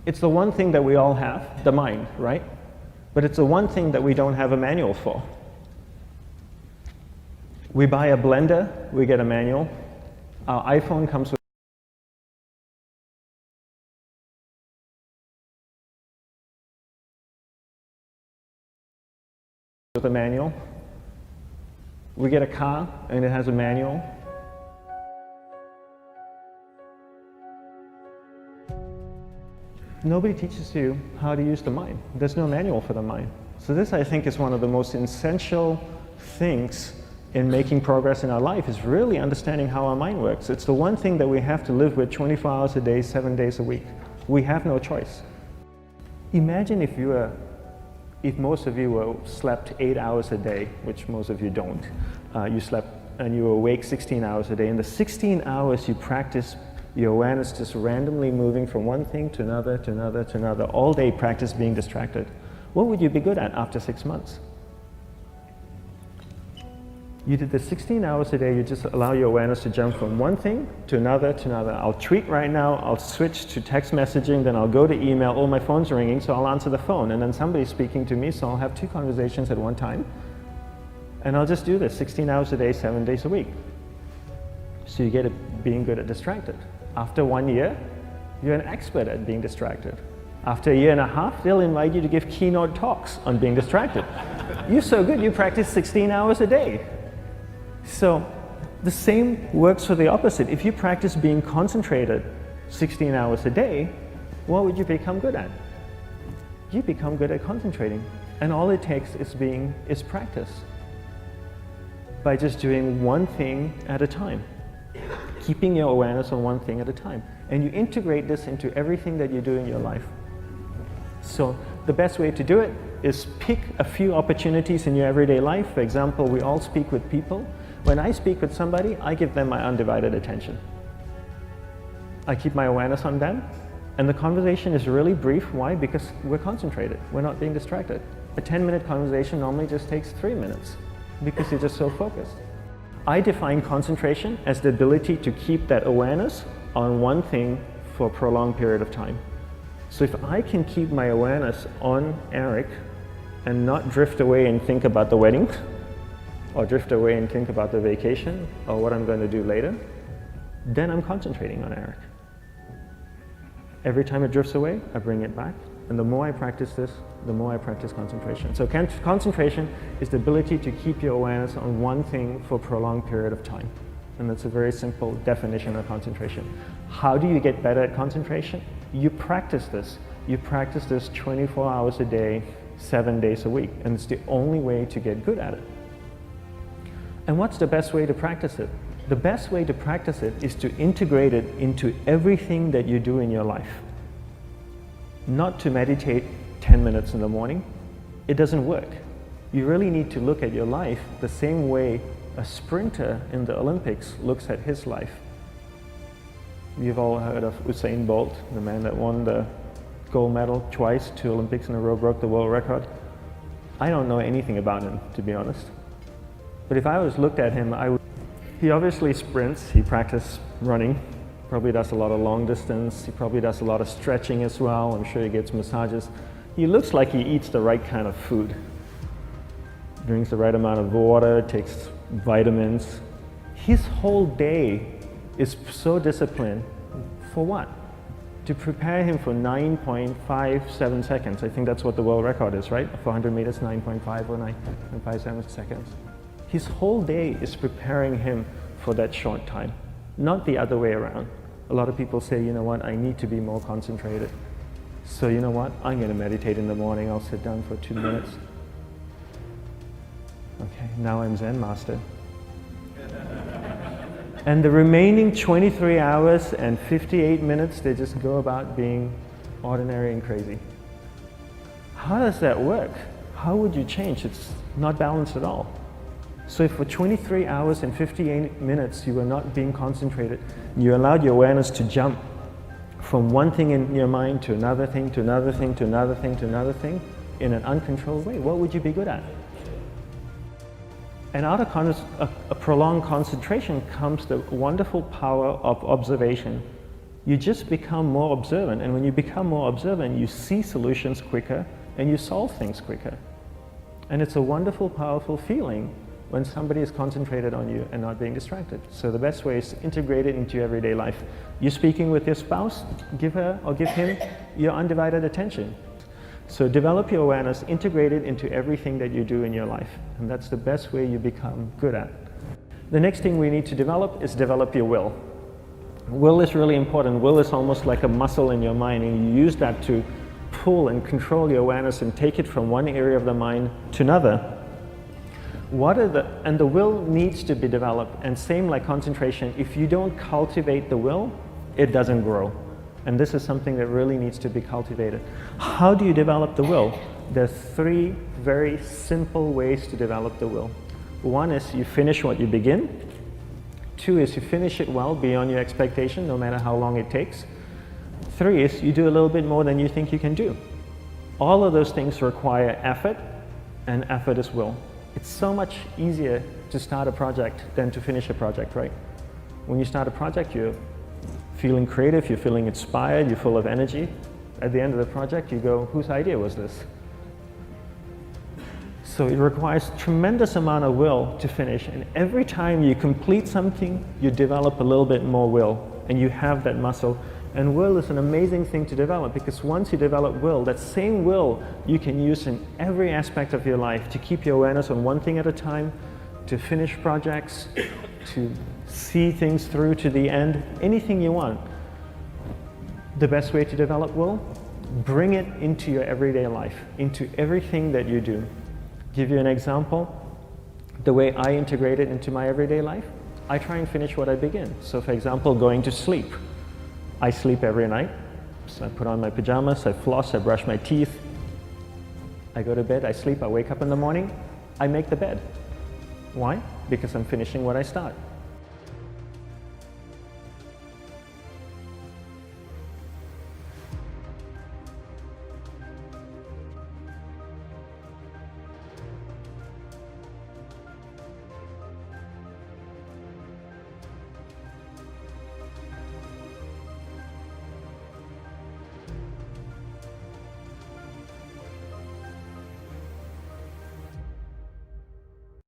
It's the one thing that we all have, the mind, right? But it's the one thing that we don't have a manual for. We buy a blender, we get a manual. Our iPhone comes with a manual. We get a car and it has a manual. Nobody teaches you how to use the mind. There's no manual for the mind. So this, I think, is one of the most essential things in making progress in our life, is really understanding how our mind works. It's the one thing that we have to live with 24 hours a day, 7 days a week. We have no choice. Imagine if most of you slept 8 hours a day, which most of you don't. You slept and you were awake 16 hours a day. In the 16 hours you practice your awareness just randomly moving from one thing to another, to another, to another, all day practice being distracted. What would you be good at after 6 months? You did the 16 hours a day, you just allow your awareness to jump from one thing to another, to another. I'll tweet right now, I'll switch to text messaging, then I'll go to email, oh, my phone's ringing, so I'll answer the phone, and then somebody's speaking to me, so I'll have 2 conversations at one time. And I'll just do this 16 hours a day, 7 days a week. So you get it being good at distracted. After 1 year, you're an expert at being distracted. After a year and a half, they'll invite you to give keynote talks on being distracted. You're so good, you practice 16 hours a day. So the same works for the opposite. If you practice being concentrated 16 hours a day, what would you become good at? You become good at concentrating. And all it takes is practice. By just doing one thing at a time. Keeping your awareness on one thing at a time. And you integrate this into everything that you do in your life. So the best way to do it is pick a few opportunities in your everyday life. For example, we all speak with people. When I speak with somebody, I give them my undivided attention. I keep my awareness on them, and the conversation is really brief. Why? Because we're concentrated. We're not being distracted. A 10-minute conversation normally just takes 3 minutes because you're just so focused. I define concentration as the ability to keep that awareness on one thing for a prolonged period of time. So if I can keep my awareness on Eric and not drift away and think about the wedding, or drift away and think about the vacation, or what I'm going to do later, then I'm concentrating on Eric. Every time it drifts away, I bring it back. And the more I practice this, the more I practice concentration. So concentration is the ability to keep your awareness on one thing for a prolonged period of time. And that's a very simple definition of concentration. How do you get better at concentration? You practice this. You practice this 24 hours a day, 7 days a week. And it's the only way to get good at it. And what's the best way to practice it? The best way to practice it is to integrate it into everything that you do in your life. Not to meditate 10 minutes in the morning. It doesn't work. You really need to look at your life the same way a sprinter in the Olympics looks at his life. You've all heard of Usain Bolt, the man that won the gold medal twice, 2 Olympics in a row, broke the world record. I don't know anything about him, to be honest. But if I was looked at him, he obviously sprints, he practices running, probably does a lot of long distance, he probably does a lot of stretching as well, I'm sure he gets massages. He looks like he eats the right kind of food. Drinks the right amount of water, takes vitamins. His whole day is so disciplined. For what? To prepare him for 9.57 seconds. I think that's what the world record is, right? For 100 meters, 9.5 or 9.57 seconds. His whole day is preparing him for that short time, not the other way around. A lot of people say, you know what, I need to be more concentrated. So you know what, I'm going to meditate in the morning, I'll sit down for 2 minutes. Okay, now I'm Zen master. And the remaining 23 hours and 58 minutes, they just go about being ordinary and crazy. How does that work? How would you change? It's not balanced at all. So if for 23 hours and 58 minutes you were not being concentrated, you allowed your awareness to jump from one thing in your mind to another thing, to another thing, to another thing, to another thing, in an uncontrolled way, what would you be good at? And out of a prolonged concentration comes the wonderful power of observation. You just become more observant, and when you become more observant, you see solutions quicker and you solve things quicker. And it's a wonderful, powerful feeling when somebody is concentrated on you and not being distracted. So the best way is to integrate it into your everyday life. You're speaking with your spouse, give her or give him your undivided attention. So develop your awareness, integrate it into everything that you do in your life. And that's the best way you become good at. The next thing we need to develop is develop your will. Will is really important. Will is almost like a muscle in your mind, and you use that to pull and control your awareness and take it from one area of the mind to another. And the will needs to be developed, and same like concentration, if you don't cultivate the will, it doesn't grow. And this is something that really needs to be cultivated. How do you develop the will? There's 3 very simple ways to develop the will. One is you finish what you begin. 2 is you finish it well beyond your expectation, no matter how long it takes. 3 is you do a little bit more than you think you can do. All of those things require effort, and effort is will. It's so much easier to start a project than to finish a project, right? When you start a project, you're feeling creative, you're feeling inspired, you're full of energy. At the end of the project, you go, whose idea was this? So it requires tremendous amount of will to finish, and every time you complete something, you develop a little bit more will, and you have that muscle. And will is an amazing thing to develop, because once you develop will, that same will you can use in every aspect of your life to keep your awareness on one thing at a time, to finish projects, to see things through to the end, anything you want. The best way to develop will? Bring it into your everyday life, into everything that you do. Give you an example, the way I integrate it into my everyday life, I try and finish what I begin. So for example, going to sleep. I sleep every night, so I put on my pajamas, I floss, I brush my teeth, I go to bed, I wake up in the morning, I make the bed. Why? Because I'm finishing what I start.